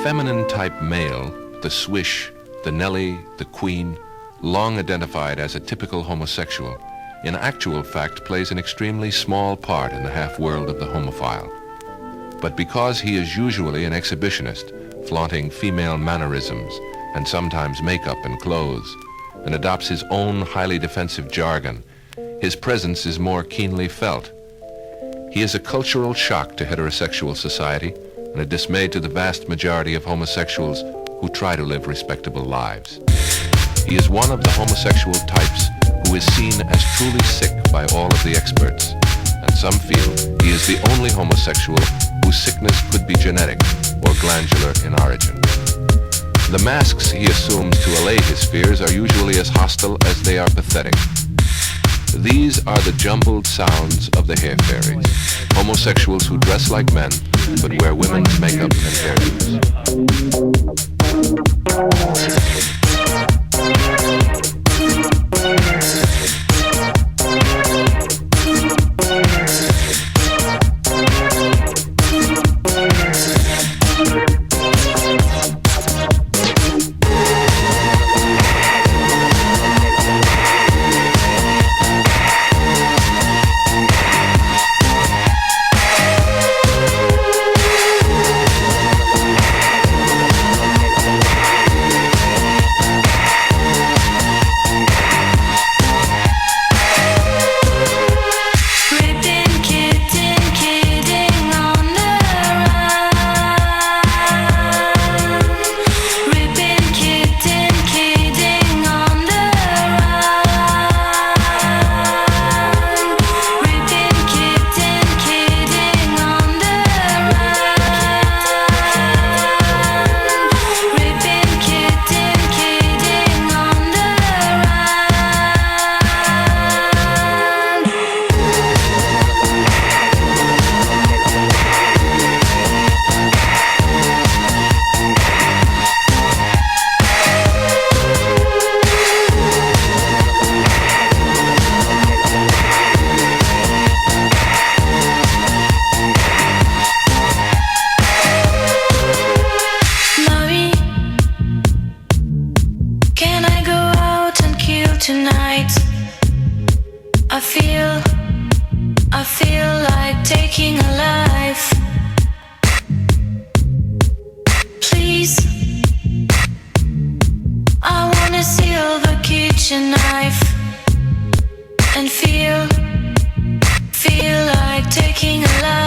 feminine-type male, the swish, the Nelly, the queen, long identified as a typical homosexual, in actual fact plays an extremely small part in the half-world of the homophile. But because he is usually an exhibitionist, flaunting female mannerisms and sometimes makeup and clothes, and adopts his own highly defensive jargon, his presence is more keenly felt. He is a cultural shock to heterosexual society and a dismay to the vast majority of homosexuals who try to live respectable lives. He is one of the homosexual types who is seen as truly sick by all of the experts, and some feel he is the only homosexual whose sickness could be genetic or glandular in origin. The masks he assumes to allay his fears are usually as hostile as they are pathetic. These are the jumbled sounds of the hair fairies, homosexuals who dress like men but wear women's makeup and hairdos. Tonight, I feel like taking a life. Please, I wanna seal the kitchen knife and feel like taking a life.